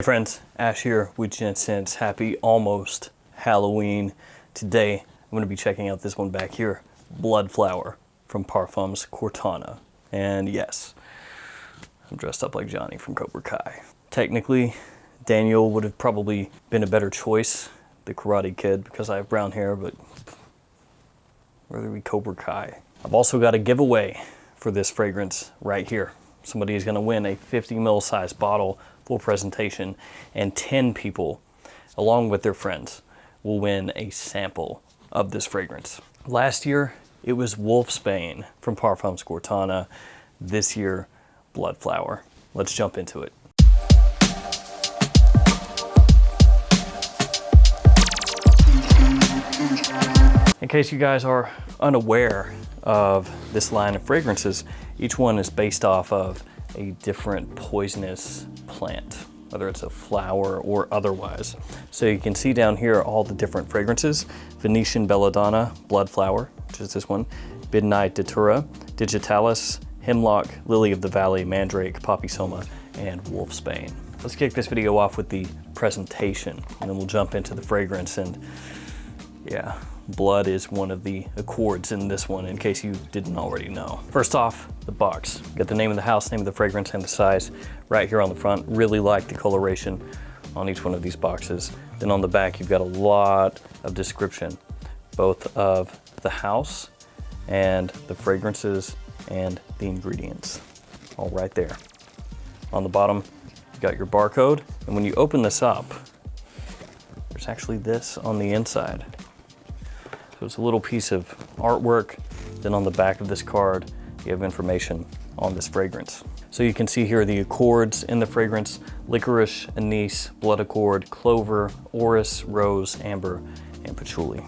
Hey friends, Ash here with Gents. Happy almost Halloween. Today I'm going to be checking out this one back here, Bloodflower from Parfums Quartana. And yes, I'm dressed up like Johnny from Cobra Kai. Technically, Daniel would have probably been a better choice, the Karate Kid, because I have brown hair, but rather be Cobra Kai. I've also got a giveaway for this fragrance right here. Somebody is going to win a 50 ml size bottle, full presentation, and 10 people, along with their friends, will win a sample of this fragrance. Last year, it was Wolfsbane from Parfums Quartana. This year, Bloodflower. Let's jump into it. In case you guys are unaware of this line of fragrances, each one is based off of a different poisonous plant, whether it's a flower or otherwise. So you can see down here all the different fragrances: Venetian Belladonna, Bloodflower, which is this one, Midnight Datura, Digitalis, Hemlock, Lily of the Valley, Mandrake, Poppy Soma, and Wolfsbane. Let's kick this video off with the presentation, and then we'll jump into the fragrance. And yeah, blood is one of the accords in this one, in case you didn't already know. First off, the box. Got the name of the house, name of the fragrance, and the size right here on the front. Really like the coloration on each one of these boxes. Then on the back, you've got a lot of description, both of the house and the fragrances and the ingredients, all right there. On the bottom, you got your barcode, and when you open this up, there's actually this on the inside. So it's a little piece of artwork. Then on the back of this card, you have information on this fragrance. So you can see here the accords in the fragrance: licorice, anise, blood accord, clover, orris, rose, amber, and patchouli.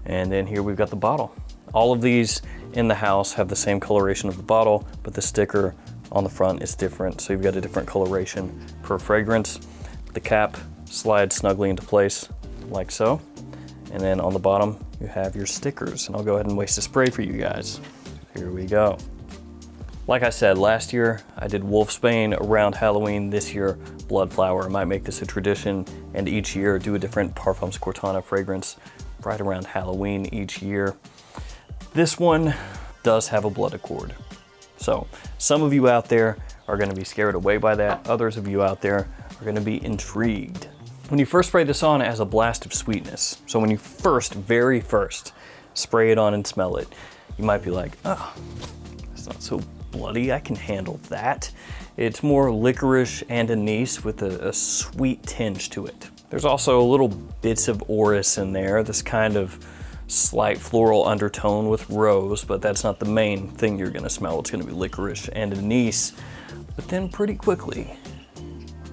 And then here we've got the bottle. All of these in the house have the same coloration of the bottle, but the sticker on the front is different. So you've got a different coloration per fragrance. The cap slides snugly into place like so. And then on the bottom, you have your stickers, and I'll go ahead and waste a spray for you guys. Here we go. Like I said, last year I did Wolfsbane around Halloween. This year, Bloodflower. I might make this a tradition, and each year do a different Parfums Quartana fragrance right around Halloween each year. This one does have a blood accord. So some of you out there are gonna be scared away by that. Others of you out there are gonna be intrigued. When you first spray this on, it has a blast of sweetness. So when you very first spray it on and smell it, you might be like, oh, it's not so bloody, I can handle that. It's more licorice and anise with a sweet tinge to it. There's also little bits of orris in there, this kind of slight floral undertone with rose, but that's not the main thing you're gonna smell. It's gonna be licorice and anise. But then pretty quickly,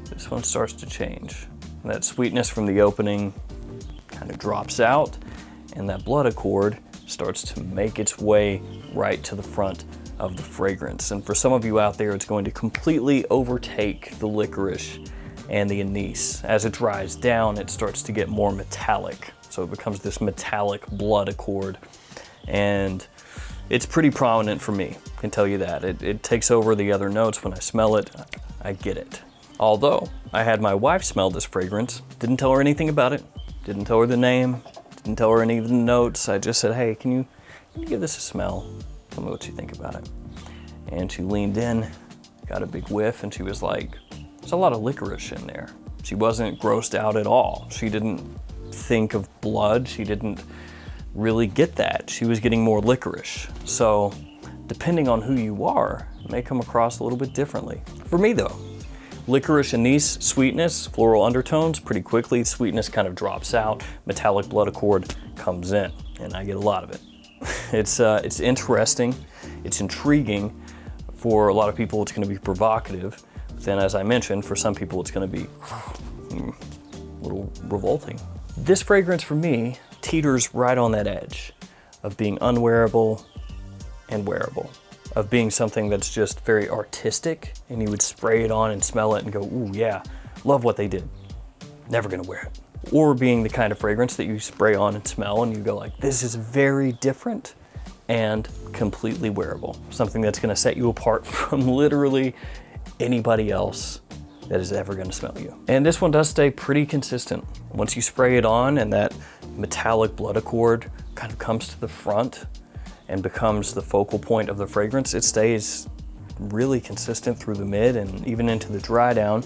this one starts to change. That sweetness from the opening kind of drops out, and that blood accord starts to make its way right to the front of the fragrance. And for some of you out there, it's going to completely overtake the licorice and the anise. As it dries down, it starts to get more metallic. So it becomes this metallic blood accord, and it's pretty prominent for me, I can tell you that. It takes over the other notes. When I smell it, I get it. Although I had my wife smell this fragrance, didn't tell her anything about it, didn't tell her the name, didn't tell her any of the notes. I just said, hey, can you give this a smell? Tell me what you think about it. And she leaned in, got a big whiff, and she was like, there's a lot of licorice in there. She wasn't grossed out at all. She didn't think of blood. She didn't really get that. She was getting more licorice. So depending on who you are, it may come across a little bit differently. For me though, licorice, anise, sweetness, floral undertones, pretty quickly. Sweetness kind of drops out, metallic blood accord comes in, and I get a lot of it. It's interesting, it's intriguing. For a lot of people, it's gonna be provocative. But then, as I mentioned, for some people, it's gonna be a little revolting. This fragrance for me teeters right on that edge of being unwearable and wearable, of being something that's just very artistic, and you would spray it on and smell it and go, ooh yeah, love what they did, never gonna wear it. Or being the kind of fragrance that you spray on and smell and you go like, this is very different and completely wearable. Something that's gonna set you apart from literally anybody else that is ever gonna smell you. And this one does stay pretty consistent. Once you spray it on and that metallic blood accord kind of comes to the front and becomes the focal point of the fragrance, it stays really consistent through the mid and even into the dry down.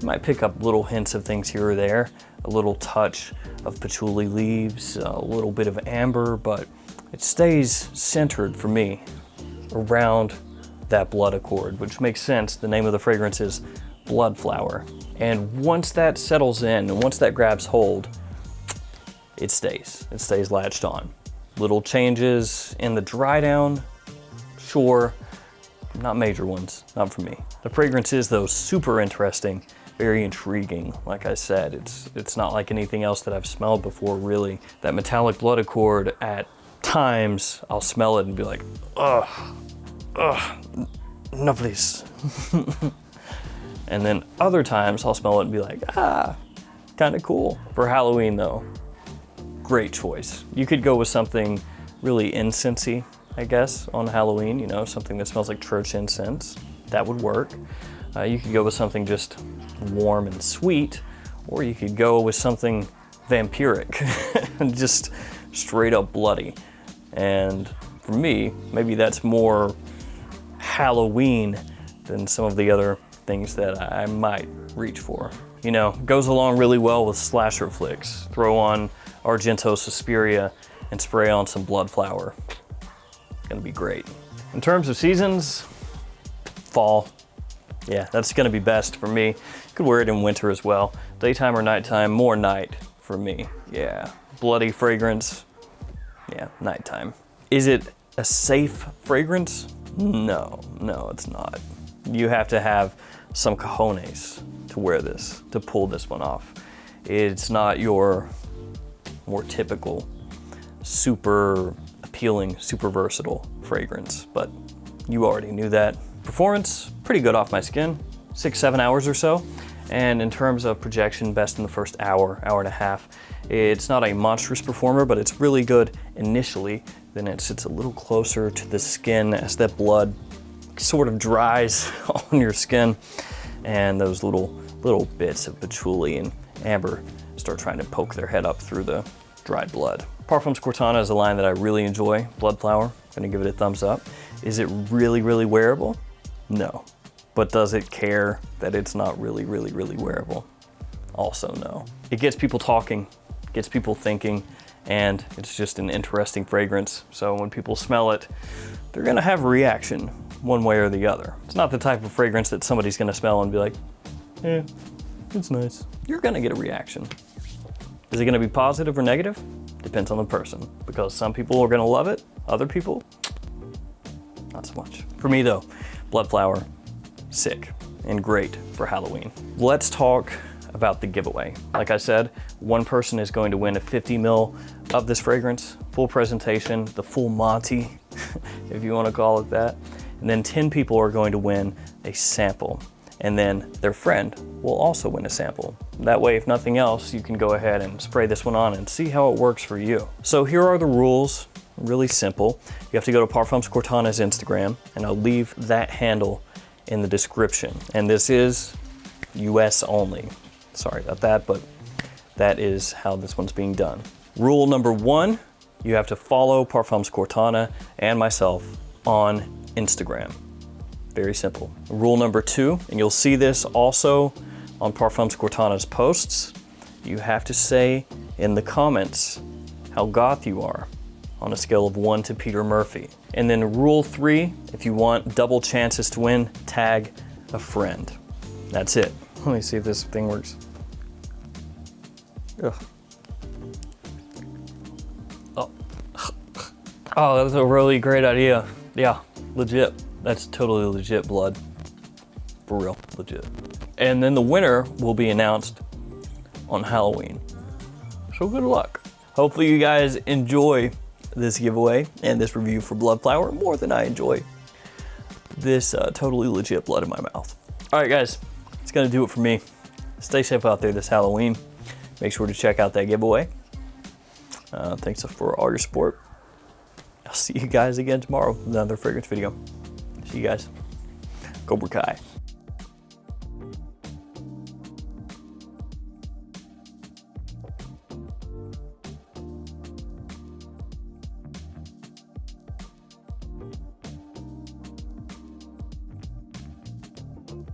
You might pick up little hints of things here or there, a little touch of patchouli leaves, a little bit of amber, but it stays centered for me around that blood accord, which makes sense. The name of the fragrance is Bloodflower. And once that settles in and once that grabs hold, it stays latched on. Little changes in the dry down, sure, not major ones, not for me. The fragrance is though super interesting, very intriguing. Like I said, it's not like anything else that I've smelled before, really. That metallic blood accord, at times I'll smell it and be like, ugh, no please. And then other times I'll smell it and be like, kind of cool. For Halloween though, great choice. You could go with something really incensey, I guess, on Halloween, you know, something that smells like church incense. That would work. You could go with something just warm and sweet, or you could go with something vampiric, just straight up bloody. And for me, maybe that's more Halloween than some of the other things that I might reach for. You know, goes along really well with slasher flicks. Throw on Argento Suspiria and spray on some Bloodflower. Gonna be great. In terms of seasons, fall. Yeah, that's gonna be best for me. Could wear it in winter as well. Daytime or nighttime, more night for me. Yeah, bloody fragrance, yeah, nighttime. Is it a safe fragrance? No, it's not. You have to have some cojones to wear this, to pull this one off. It's not your more typical, super appealing, super versatile fragrance, but you already knew that. Performance, pretty good off my skin, 6-7 hours or so. And in terms of projection, best in the first hour and a half. It's not a monstrous performer, but it's really good initially. Then it sits a little closer to the skin as that blood sort of dries on your skin, and those little bits of patchouli and amber start trying to poke their head up through the dried blood. Parfums Quartana is a line that I really enjoy. Bloodflower, gonna give it a thumbs up. Is it really, really wearable? No. But does it care that it's not really, really, really wearable? Also no. It gets people talking, gets people thinking, and it's just an interesting fragrance. So when people smell it, they're gonna have a reaction one way or the other. It's not the type of fragrance that somebody's gonna smell and be like, eh, it's nice. You're gonna get a reaction. Is it gonna be positive or negative? Depends on the person, because some people are gonna love it, other people, not so much. For me though, Bloodflower, sick and great for Halloween. Let's talk about the giveaway. Like I said, one person is going to win a 50 ml of this fragrance, full presentation, the full Monty, if you want to call it that. And then 10 people are going to win a sample. And then their friend will also win a sample. That way, if nothing else, you can go ahead and spray this one on and see how it works for you. So here are the rules, really simple. You have to go to Parfums Quartana's Instagram, and I'll leave that handle in the description. And this is US only. Sorry about that, but that is how this one's being done. Rule number 1, you have to follow Parfums Quartana and myself on Instagram. Very simple. Rule number 2, and you'll see this also on Parfums Quartana's posts, you have to say in the comments how goth you are on a scale of 1 to Peter Murphy. And then rule 3, if you want double chances to win, tag a friend. That's it. Let me see if this thing works. Ugh. Oh, that's a really great idea. Yeah, legit. That's totally legit blood. For real, legit. And then the winner will be announced on Halloween. So good luck. Hopefully you guys enjoy this giveaway and this review for Bloodflower more than I enjoy this totally legit blood in my mouth. All right, guys, it's gonna do it for me. Stay safe out there this Halloween. Make sure to check out that giveaway. Thanks for all your support. I'll see you guys again tomorrow with another fragrance video. See you guys. Cobra Kai.